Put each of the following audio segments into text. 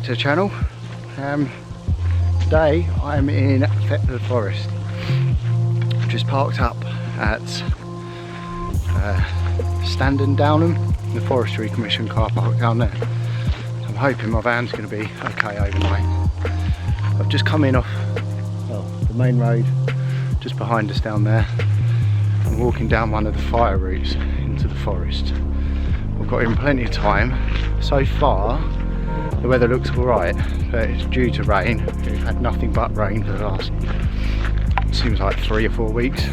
to the channel. Today I'm in Thetford Forest. I'm just parked up at Standon Downham, the Forestry Commission car park down there. So I'm hoping my van's going to be okay overnight. I've just come in off the main road just behind us down there. I'm walking down one of the fire routes into the forest. I've got in plenty of time. So far the weather looks alright, but it's due to rain. We've had nothing but rain for the last, seems like 3 or 4 weeks.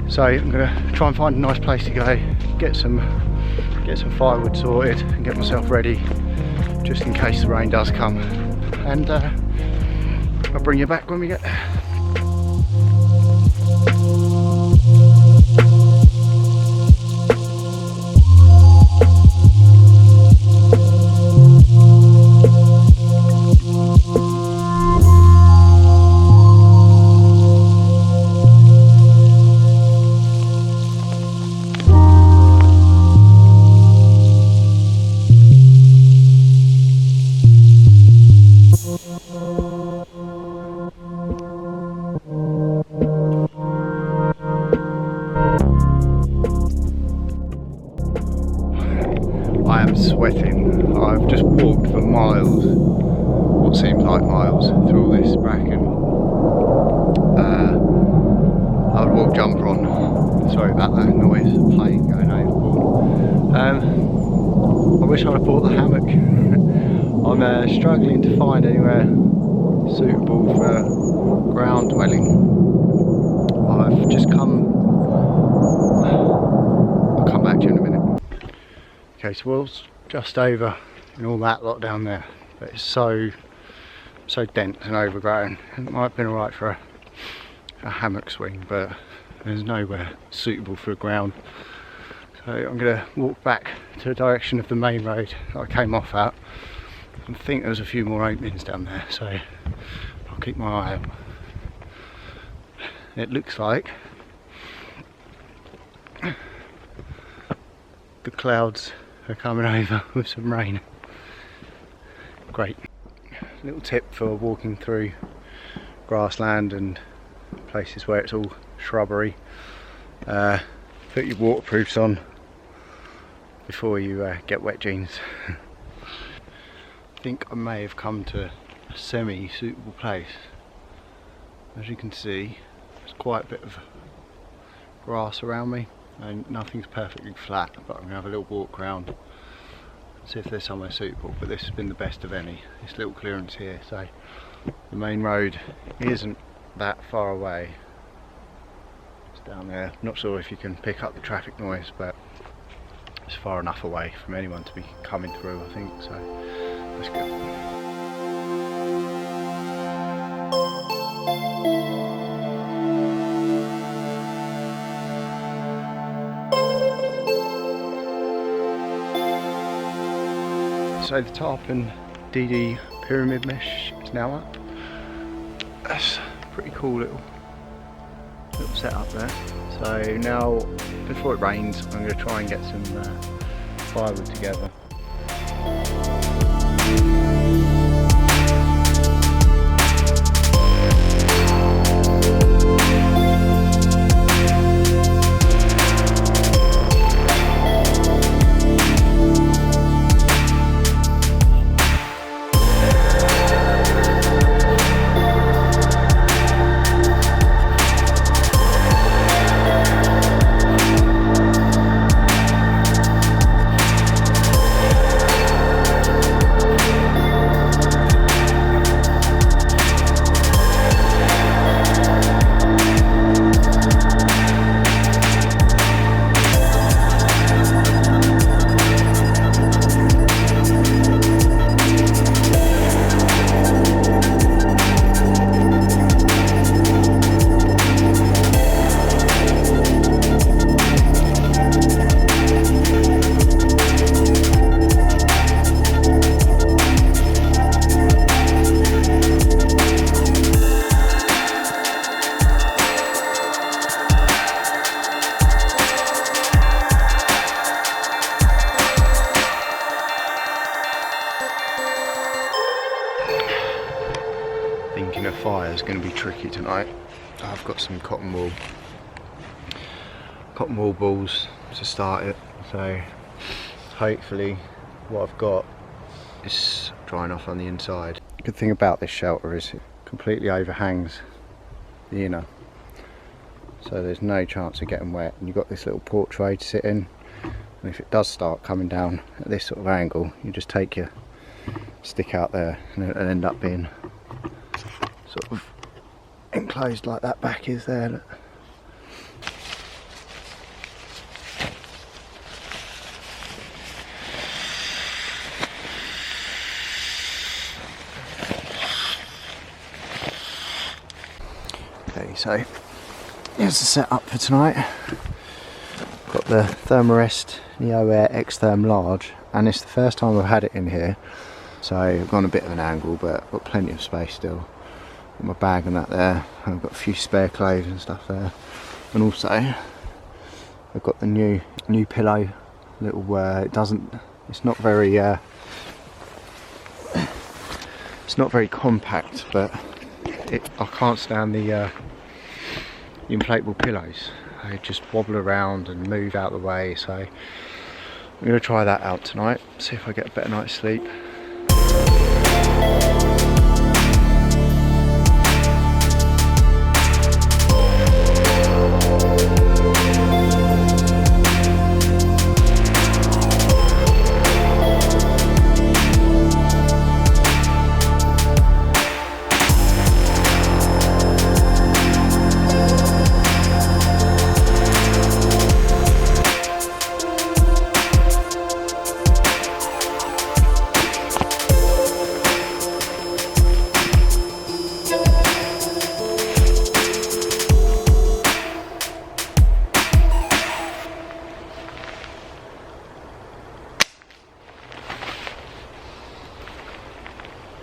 So I'm going to try and find a nice place to go, get some firewood sorted and get myself ready just in case the rain does come, and I'll bring you back when we get there. I am sweating. I've just walked for miles, what seems like miles, through all this bracken. I would walk jumper on. Sorry about that noise, the plane going overboard. I wish I'd have bought the hammock. I'm struggling to find anywhere suitable for ground dwelling. I've just I'll come back to you in a minute. Okay, so we're just over in all that lot down there, but it's so dense and overgrown. It might have been alright for a hammock swing, but there's nowhere suitable for a ground. So I'm going to walk back to the direction of the main road that I came off at. I think there's a few more openings down there, so I'll keep my eye out. It looks like the clouds are coming over with some rain. Great. Little tip for walking through grassland and places where it's all shrubbery. Put your waterproofs on before you get wet jeans. I think I may have come to a semi-suitable place. As you can see, there's quite a bit of grass around me. And nothing's perfectly flat, but I'm going to have a little walk around, see if there's somewhere suitable. But this has been the best of any, this little clearance here. So the main road isn't that far away. It's down there. Not sure if you can pick up the traffic noise, but it's far enough away from anyone to be coming through, I think. So that's good. So the tarp and DD pyramid mesh is now up. That's a pretty cool little setup there. So now, before it rains, I'm going to try and get some firewood together. making a fire is going to be tricky tonight. I've got some cotton wool balls to start it, so hopefully what I've got is drying off on the inside. Good thing about this shelter is it completely overhangs the inner, so there's no chance of getting wet, and you've got this little porchway to sit in, and if it does start coming down at this sort of angle, you just take your stick out there and it'll end up being sort of enclosed like that back is there. Look. Okay, so here's the setup for tonight. Got the Thermarest Neo Air X-Therm Large, and it's the first time I've had it in here, so I've gone a bit of an angle, but I've got plenty of space still. Got my bag and that there, I've got a few spare clothes and stuff there, and also I've got the new pillow. Little it's not very compact, but I can't stand the inflatable pillows. They just wobble around and move out of the way, so I'm going to try that out tonight, see if I get a better night's sleep.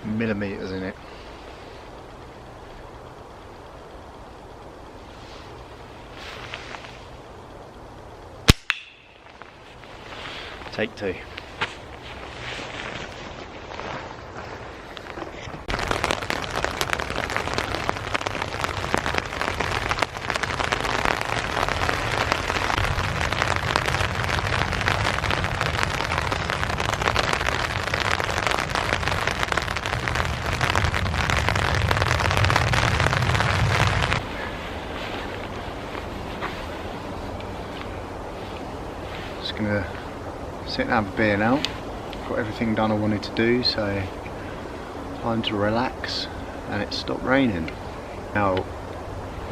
Millimeters in it. Take two. Just gonna sit and have a beer now. Got everything done I wanted to do, so time to relax, and it stopped raining. Now,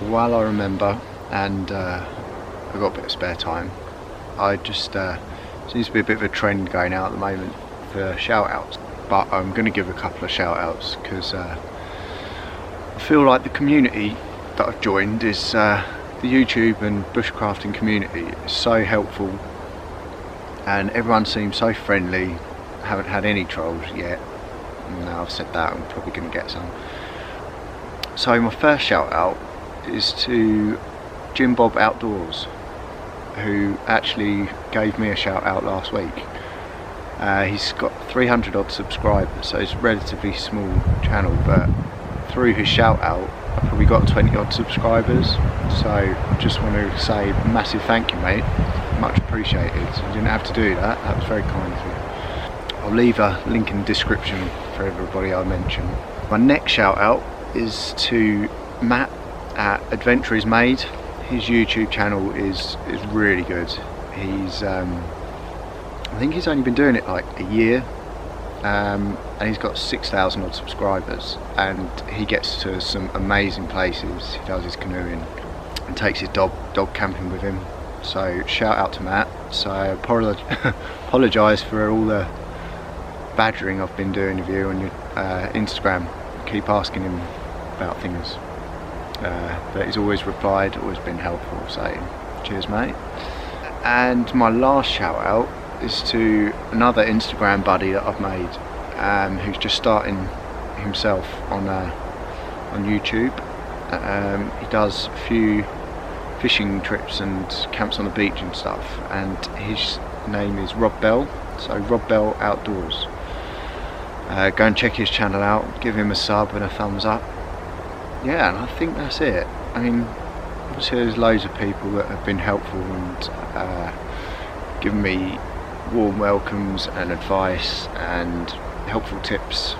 while I remember, and I've got a bit of spare time, I just seems to be a bit of a trend going out at the moment for shout outs, but I'm going to give a couple of shout outs because I feel like the community that I've joined is the YouTube and bushcrafting community is so helpful, and everyone seems so friendly. I haven't had any trolls yet. Now I've said that, I'm probably going to get some. So my first shout out is to Jim Bob Outdoors, who actually gave me a shout out last week. He's got 300 odd subscribers, so it's a relatively small channel, but through his shout out I've probably got 20 odd subscribers, so I just want to say a massive thank you, mate. Much appreciated. You didn't have to do that, that was very kind of you. I'll leave a link in the description for everybody I mention. My next shout out is to Matt at Adventure is Made. His YouTube channel is really good. He's I think he's only been doing it like a year, and he's got 6,000 odd subscribers, and he gets to some amazing places. He does his canoeing and takes his dog camping with him. So shout out to Matt. So I apologise for all the badgering I've been doing of you on your Instagram. Keep asking him about things, but he's always replied, always been helpful, so cheers, mate. And my last shout out is to another Instagram buddy that I've made, who's just starting himself on YouTube. He does a few fishing trips and camps on the beach and stuff, and his name is Rob Bell, so Rob Bell Outdoors. Go and check his channel out, give him a sub and a thumbs up, yeah, and I think that's it. I mean, obviously there's loads of people that have been helpful and given me warm welcomes and advice and helpful tips.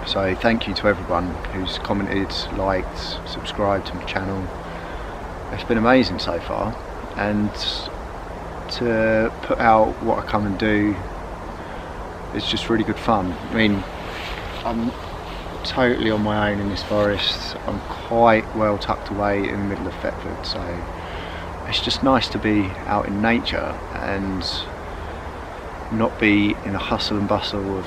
So thank you to everyone who's commented, liked, subscribed to my channel. It's been amazing so far, and to put out what I come and do is just really good fun. I mean, I'm totally on my own in this forest. I'm quite well tucked away in the middle of Thetford, so it's just nice to be out in nature and not be in the hustle and bustle of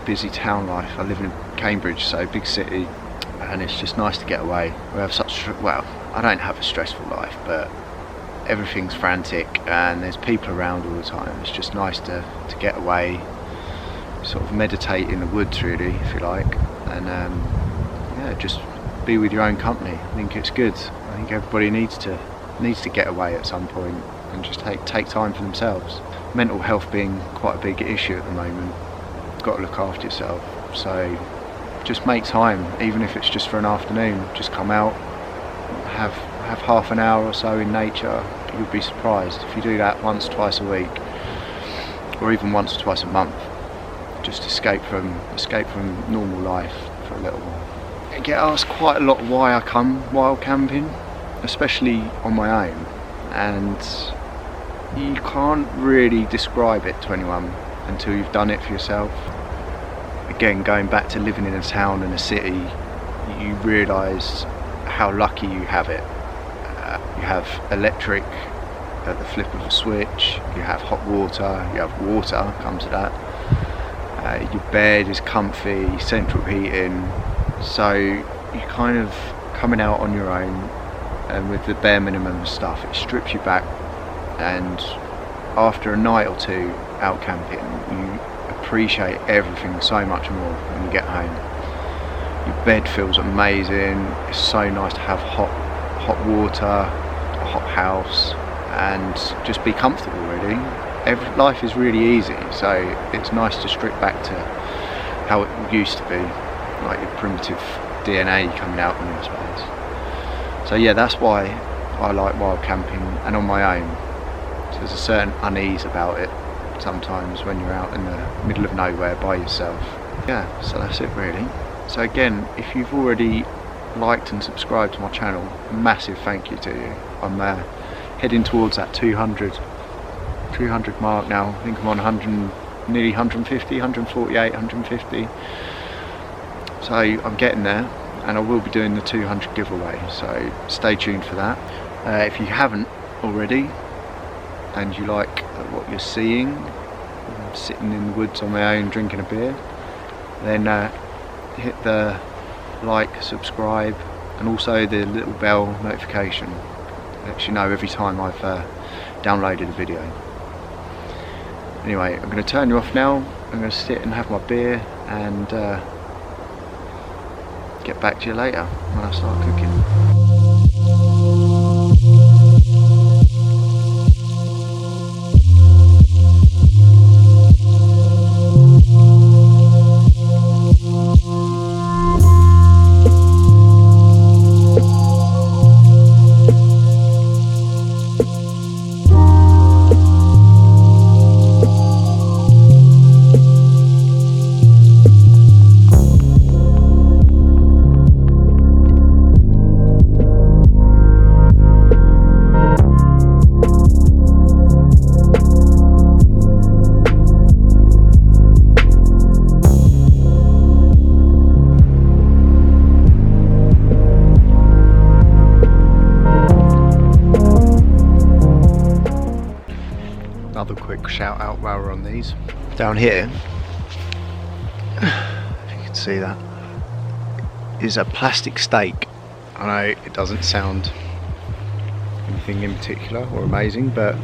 busy town life. I live in Cambridge, so big city, and it's just nice to get away. We have well, I don't have a stressful life, but everything's frantic and there's people around all the time. It's just nice to get away, sort of meditate in the woods really, if you like, and yeah, just be with your own company. I think it's good. I think everybody needs to get away at some point and just take time for themselves. Mental health being quite a big issue at the moment. You've got to look after yourself, so just make time, even if it's just for an afternoon. Just come out, have half an hour or so in nature. You'll be surprised if you do that once, twice a week, or even once or twice a month. Just escape from normal life for a little while. I get asked quite a lot why I come wild camping, especially on my own, and you can't really describe it to anyone until you've done it for yourself. Again, going back to living in a town and a city, you realise how lucky you have it. You have electric at the flip of a switch, you have hot water, you have water, come to that. Your bed is comfy, central heating, so you're kind of coming out on your own, and with the bare minimum of stuff, it strips you back, and after a night or two out camping, you appreciate everything so much more when you get home. Your bed feels amazing. It's so nice to have hot water, a hot house, and just be comfortable really. Life is really easy, so it's nice to strip back to how it used to be, like your primitive DNA coming out in space. So yeah, that's why I like wild camping and on my own. So there's a certain unease about it sometimes when you're out in the middle of nowhere by yourself. Yeah, so that's it really. So again, if you've already liked and subscribed to my channel, a massive thank you to you. I'm heading towards that 200 mark now. I think I'm on nearly 150, 148, 150. So I'm getting there, and I will be doing the 200 giveaway, so stay tuned for that. If you haven't already and you like what you're seeing, I'm sitting in the woods on my own drinking a beer, then hit the like, subscribe, and also the little bell notification. Lets you know every time I've downloaded a video. Anyway, I'm going to turn you off now. I'm going to sit and have my beer and get back to you later when I start cooking. Another quick shout out while we're on these. Down here, if you can see that, is a plastic stake. I know it doesn't sound anything in particular or amazing, but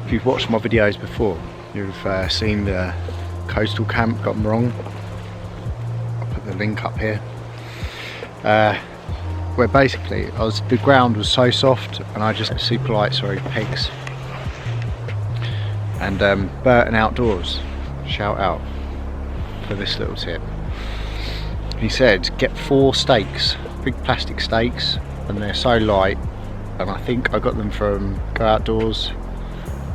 if you've watched my videos before, you've seen the coastal camp gone wrong. I'll put the link up here. Where basically the ground was so soft, and I just super light, pegs. And Burton Outdoors, shout out for this little tip. He said get 4 stakes big plastic stakes, and they're so light, and I think I got them from Go Outdoors,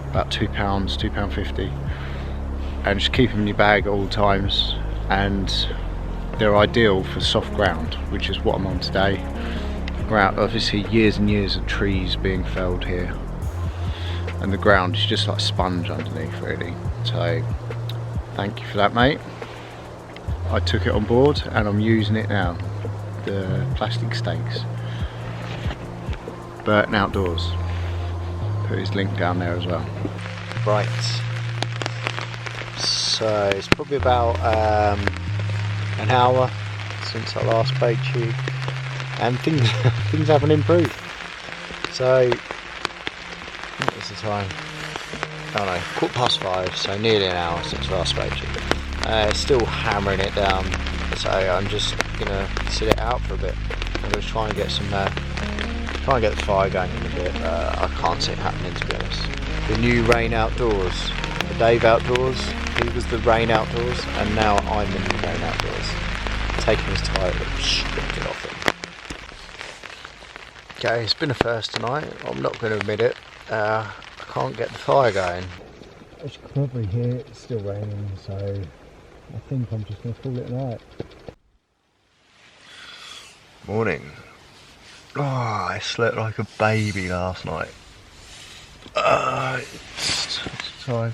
about £2, £2.50, and just keep them in your bag at all times, and they're ideal for soft ground, which is what I'm on today. Ground, obviously years and years of trees being felled here, and the ground is just like sponge underneath really, so thank you for that, mate. I took it on board and I'm using it now, the plastic stakes. Burton Outdoors, put his link down there as well. Right, so it's probably about an hour since I last spoke to you, and things haven't improved. So what is the time? I don't know, 5:15, so nearly an hour since I last spoke to you. Still hammering it down, so I'm just gonna sit it out for a bit. I'm gonna try and get some try and get the fire going in a bit. I can't see it happening, to be honest. The new Rain Outdoors, the Dave Outdoors, he was the Rain Outdoors, and now I'm the new Rain Outdoors. Taking his title and stripped it off him. Okay, it's been a first tonight, I'm not going to admit it. I can't get the fire going. As you can probably hear, it's still raining, so I think I'm just going to call it a night. Morning. Oh, I slept like a baby last night. It's time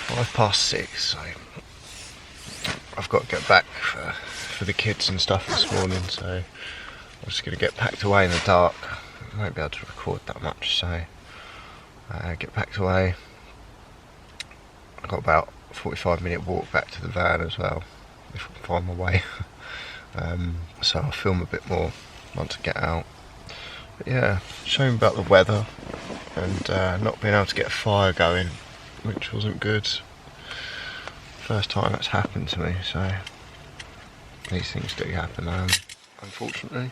6:05, so I've got to get back for the kids and stuff this morning, so I'm just going to get packed away in the dark. I won't be able to record that much, so get packed away. I've got about a 45-minute walk back to the van as well, if I can find my way. So I'll film a bit more once I get out. But yeah, showing about the weather and not being able to get a fire going, which wasn't good. First time that's happened to me, so these things do happen, unfortunately.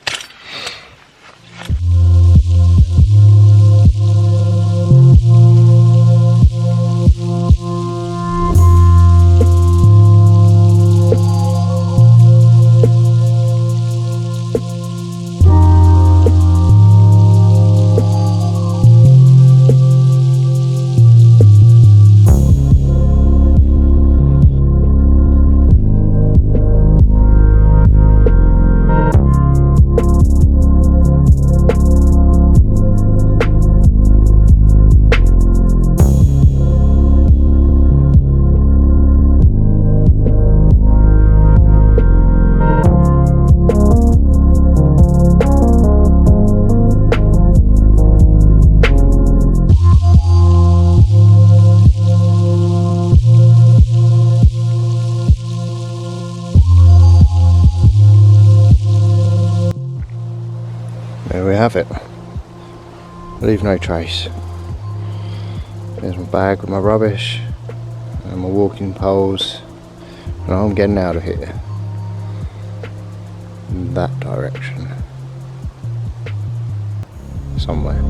There we have it. Leave no trace. There's my bag with my rubbish and my walking poles, and I'm getting out of here in that direction somewhere.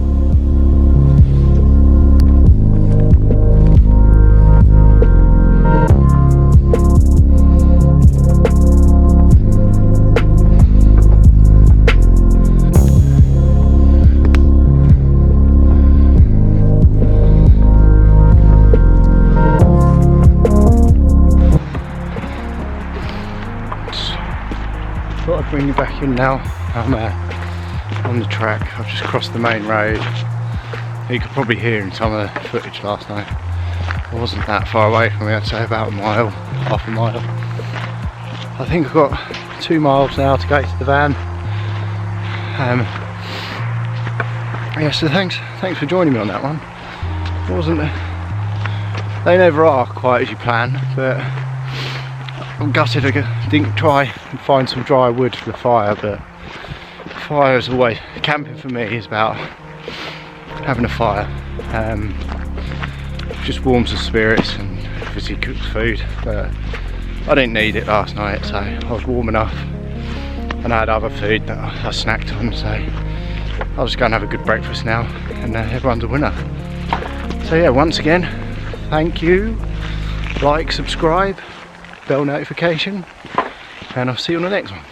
Thought I'd bring you back in now. I'm on the track. I've just crossed the main road. You could probably hear in some of the footage last night. I wasn't that far away from me, I'd say about a mile, half a mile. I think I've got 2 miles now to go to the van. Yeah, so thanks for joining me on that one. It wasn't, they never are quite as you plan, but I'm gutted I didn't try and find some dry wood for the fire, but fire is always, camping for me is about having a fire. Just warms the spirits and obviously cooks food, but I didn't need it last night, so I was warm enough and I had other food that I snacked on, so I'll just go and have a good breakfast now, and everyone's a winner. So yeah, once again, thank you, like, subscribe, bell notification, and I'll see you on the next one.